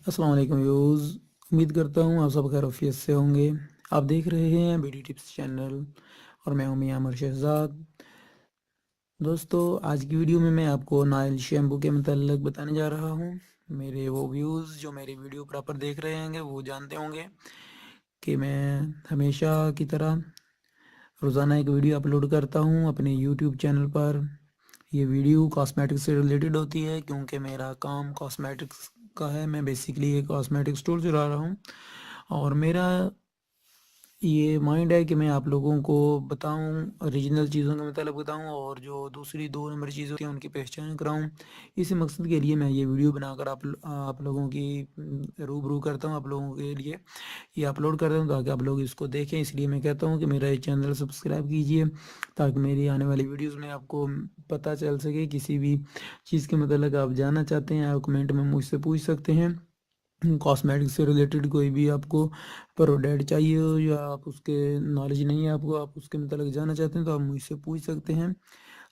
अस्सलाम वालेकुम व्यूज़। उम्मीद करता हूँ आप सब खैरियत से होंगे। आप देख रहे हैं ब्यूटी टिप्स चैनल और मैं हूँ मियां अमर शहजाद। दोस्तों, आज की वीडियो में मैं आपको नाइल शैम्पू के मतलब बताने जा रहा हूँ। मेरे वो व्यूज़ जो मेरी वीडियो प्रॉपर देख रहे होंगे वो जानते होंगे कि मैं हमेशा की तरह रोज़ाना एक वीडियो अपलोड करता हूँ अपने यूट्यूब चैनल पर। ये वीडियो कॉस्मेटिक्स से रिलेटेड होती है क्योंकि मेरा काम कॉस्मेटिक्स का है। मैं बेसिकली एक कॉस्मेटिक स्टोर चला रहा हूँ और मेरा ये माइंड है कि मैं आप लोगों को बताऊं, ओरिजिनल चीज़ों का मतलब बताऊं और जो दूसरी दो नंबर चीज़ें होती हैं उनकी पहचान कराऊं। इसी मकसद के लिए मैं ये वीडियो बनाकर आप लोगों की रूबरू करता हूं, आप लोगों के लिए ये अपलोड करता हूं ताकि आप लोग इसको देखें। इसलिए मैं कहता हूं कि मेरा ये चैनल सब्सक्राइब कीजिए ताकि मेरी आने वाली वीडियोस में आपको पता चल सके। किसी भी चीज़ के मतलब आप जानना चाहते हैं आप कमेंट में मुझसे पूछ सकते हैं। कॉस्मेटिक्स से रिलेटेड कोई भी आपको प्रोडक्ट चाहिए हो या आप उसके नॉलेज नहीं है आपको, आप उसके मतलब जानना चाहते हैं तो आप मुझसे पूछ सकते हैं।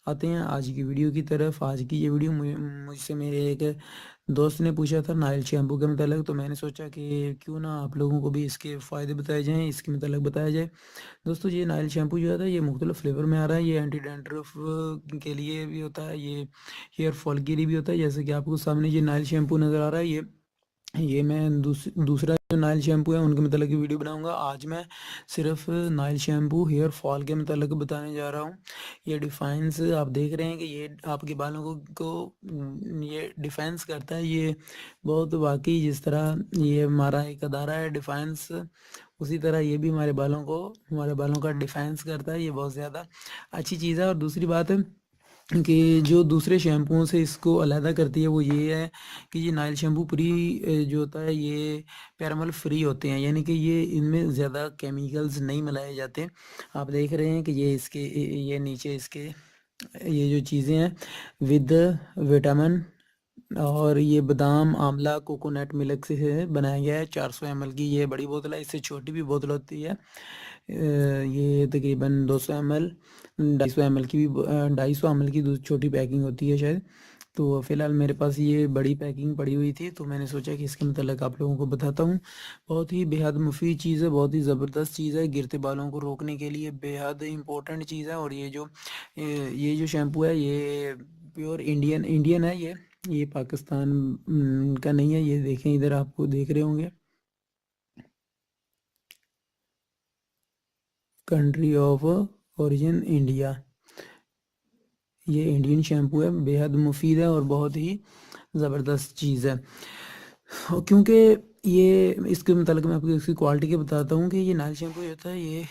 आते हैं आज की वीडियो की तरफ। आज की ये वीडियो मुझसे मेरे एक दोस्त ने पूछा था नाइल शैम्पू के मतलब, तो मैंने सोचा कि क्यों ना आप लोगों को भी इसके फ़ायदे बताए जाएँ, इसके मतलब बताया जाए। दोस्तों, ये नाइल शैम्पू जो है ये मुख्तलिफ़ फ्लेवर में आ रहा है। ये एंटी डैंड्रफ के लिए भी होता है, ये हेयर फॉल के लिए भी होता है। जैसे कि आपको सामने ये नाइल शैम्पू नज़र आ रहा है, ये मैं दूसरा जो नाइल शैम्पू है उनके मतलब की वीडियो बनाऊंगा। आज मैं सिर्फ नाइल शैम्पू हेयर फॉल के मतलब बताने जा रहा हूँ। ये डिफाइंस आप देख रहे हैं कि ये आपके बालों को ये डिफेंस करता है। ये बहुत वाकई जिस तरह ये हमारा एक अदारा है डिफेंस, उसी तरह ये भी हमारे बालों का डिफेंस करता है। ये बहुत ज़्यादा अच्छी चीज़ है। और दूसरी बात है कि जो दूसरे शैम्पुओं से इसको अलहदा करती है वो ये है कि ये नाइल शैम्पू जो होता है ये पैरामल फ्री होते हैं, यानी कि ये इनमें ज़्यादा केमिकल्स नहीं मिलाए जाते। आप देख रहे हैं कि ये नीचे इसके ये जो चीज़ें हैं विद विटामिन, और ये बादाम आंवला कोकोनट मिल्क से है बनाया गया है। 400 ml की ये बड़ी बोतल है, इससे छोटी भी बोतल होती है। ये तकरीबन 200 ml, 250 ml की भी 250 ml की छोटी पैकिंग होती है शायद। तो फ़िलहाल मेरे पास ये बड़ी पैकिंग पड़ी हुई थी तो मैंने सोचा कि इसके मतलब आप लोगों को बताता हूँ। बहुत ही बेहद मुफीद चीज़ है, बहुत ही ज़बरदस्त चीज़ है, गिरते बालों को रोकने के लिए बेहद इंपॉर्टेंट चीज़ है। और ये जो शैम्पू है ये प्योर इंडियन इंडियन है। ये पाकिस्तान का नहीं है। ये देखें, इधर आपको देख रहे होंगे, कंट्री ऑफ ओरिजिन इंडिया। ये इंडियन शैम्पू है, बेहद मुफीद है और बहुत ही ज़बरदस्त चीज़ है। और क्योंकि ये इसके मतलब मैं आपको इसकी क्वालिटी के बताता हूँ कि ये नाइल शैम्पू जो होता है ये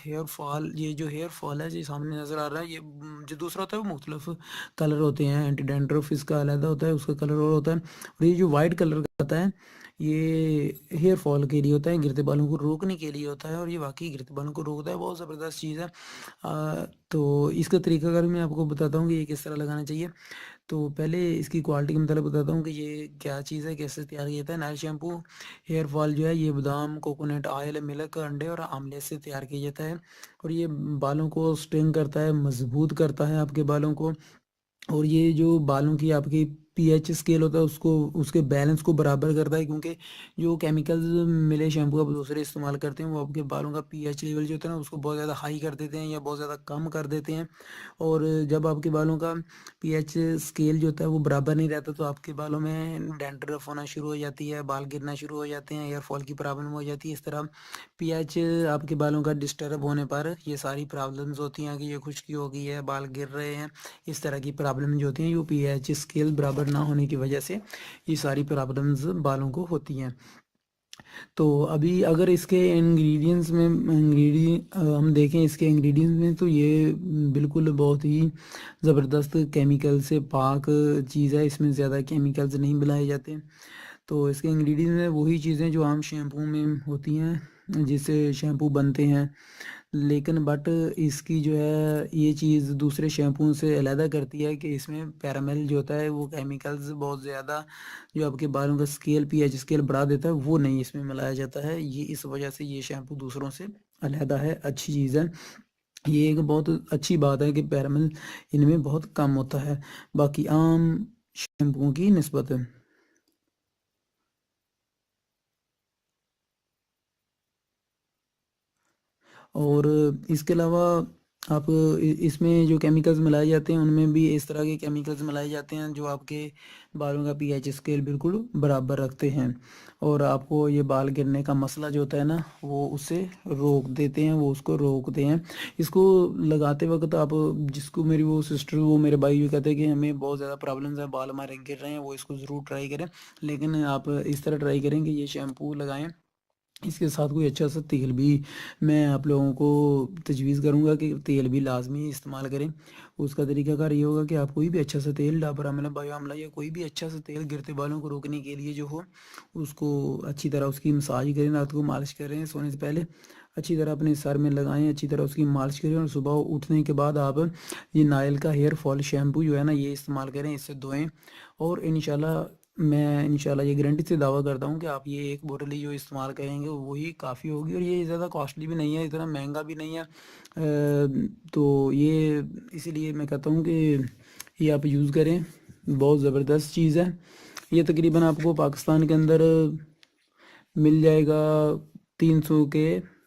जो हेयर फॉल है, जो सामने नज़र आ रहा है, ये जो दूसरा होता है वो मुख्तलिफ कलर होते हैं। एंटी डैंड्रफ इसका अलग होता है, उसका कलर और होता है। और ये जो वाइट कलर का आता है ये हेयर फॉल के लिए होता है, गिरते बालों को रोकने के लिए होता है। और ये वाकई गिरते बालों को रोकता है, बहुत ज़बरदस्त चीज़ है। तो इसका तरीका अगर मैं आपको बताता हूँ कि ये किस तरह लगाना चाहिए। तो पहले इसकी क्वालिटी का मतलब बताता हूँ कि ये क्या चीज़ है, कैसे तैयार किया जाता है। नाइल शैम्पू हेयर फॉल जो है ये बादाम कोकोनट ऑयल मिल्क अंडे और आंवले से तैयार किया जाता है। और ये बालों को स्ट्रेंग करता है, मजबूत करता है आपके बालों को। और ये जो बालों की आपकी पीएच स्केल होता है उसको उसके बैलेंस को बराबर करता है, क्योंकि जो केमिकल्स मिले शैम्पू आप दूसरे इस्तेमाल करते हैं वो आपके बालों का पीएच लेवल जो होता है ना उसको बहुत ज़्यादा हाई कर देते हैं या बहुत ज़्यादा कम कर देते हैं। और जब आपके बालों का पीएच स्केल जो होता है वो बराबर नहीं रहता तो आपके बालों में डैंड्रफ होना शुरू हो जाती है, बाल गिरना शुरू हो जाते हैं, हेयर फॉल की प्रॉब्लम हो जाती है। इस तरह पीएच आपके बालों का डिस्टर्ब होने पर ये सारी प्रॉब्लम्स होती हैं कि ये खुश्की हो गई है, बाल गिर रहे हैं। इस तरह की प्रॉब्लम जो होती हैं, ये पीएच स्केल बराबर ना होने की वजह से ये सारी प्रॉब्लम्स बालों को होती हैं। तो अभी अगर इसके इंग्रेडिएंट्स में हम देखें इसके इंग्रेडिएंट्स में, तो ये बिल्कुल बहुत ही ज़बरदस्त केमिकल से पाक चीज़ है। इसमें ज़्यादा केमिकल्स नहीं मिलाए जाते। तो इसके इंग्रेडिएंट्स में वही चीज़ें जो आम शैम्पू में होती हैं जिससे शैम्पू बनते हैं, लेकिन बट इसकी जो है ये चीज़ दूसरे शैम्पू से अलहदा करती है कि इसमें पैरामेल जो होता है वो केमिकल्स बहुत ज़्यादा जो आपके बालों का स्केल पीएच स्केल बढ़ा देता है वो नहीं इसमें मिलाया जाता है। ये इस वजह से ये शैम्पू दूसरों से अलहदा है, अच्छी चीज़ है। ये एक बहुत अच्छी बात है कि पैरामेल इनमें बहुत कम होता है बाकी आम शैम्पुओं की निस्बत। اور इसके अलावा आप इसमें जो केमिकल्स मिलाए जाते हैं उनमें भी इस तरह के केमिकल्स मिलाए जाते हैं जो आपके बालों का पीएच स्केल बिल्कुल बराबर रखते हैं और आपको ये बाल गिरने का मसला जो होता है ना वो उससे रोक देते हैं, वो उसको रोकते हैं। इसको लगाते वक्त आप जिसको मेरी वो सिस्टर वो मेरे भाई भी कहते हैं कि हमें बहुत ज़्यादा प्रॉब्लम्स है, बाल हमारे गिर रहे हैं, वो इसको ज़रूर ट्राई करें। लेकिन आप इस तरह ट्राई करें कि ये शैम्पू लगाएं, इसके साथ कोई अच्छा सा तेल भी मैं आप लोगों को तजवीज़ करूँगा कि तेल भी लाजमी इस्तेमाल करें। उसका तरीकाकार ये होगा कि आप कोई भी अच्छा सा तेल डाबर आंवला, बायो आंवला या कोई भी अच्छा सा तेल गिरते बालों को रोकने के लिए जो हो उसको अच्छी तरह उसकी मसाज करें, रात को मालिश करें सोने से पहले अच्छी तरह अपने सर में लगाएं, अच्छी तरह उसकी मालिश करें और सुबह उठने के बाद आप ये नायल का हेयर फॉल शैम्पू जो है ना ये इस्तेमाल करें, इससे धोएं। और मैं इंशाल्लाह ये गारंटी से दावा करता हूँ कि आप ये एक बोतल ही जो इस्तेमाल करेंगे वही काफ़ी होगी और ये ज़्यादा कॉस्टली भी नहीं है, इतना महंगा भी नहीं है। तो ये इसीलिए मैं कहता हूँ कि ये आप यूज़ करें, बहुत ज़बरदस्त चीज़ है। ये तकरीबन आपको पाकिस्तान के अंदर मिल जाएगा 300 के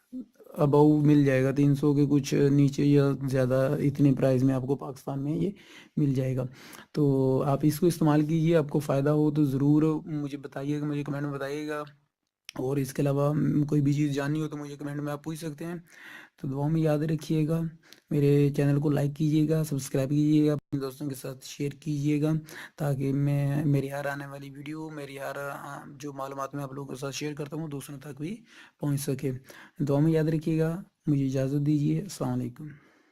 अबव मिल जाएगा, 300 के कुछ नीचे या ज़्यादा इतने प्राइस में आपको पाकिस्तान में ये मिल जाएगा। तो आप इसको इस्तेमाल कीजिए, आपको फ़ायदा हो तो ज़रूर मुझे बताइएगा, मुझे कमेंट में बताइएगा। और इसके अलावा कोई भी चीज़ जाननी हो तो मुझे कमेंट में आप पूछ सकते हैं। तो दुआ में याद रखिएगा, मेरे चैनल को लाइक कीजिएगा, सब्सक्राइब कीजिएगा, अपने दोस्तों के साथ शेयर कीजिएगा ताकि मैं मेरी हर आने वाली वीडियो, मेरी हर जो मालूमात मैं आप लोगों के साथ शेयर करता हूँ दूसरों तक भी पहुँच सके। दुआ में याद रखिएगा, मुझे इजाज़त दीजिए। अस्सलाम वालेकुम।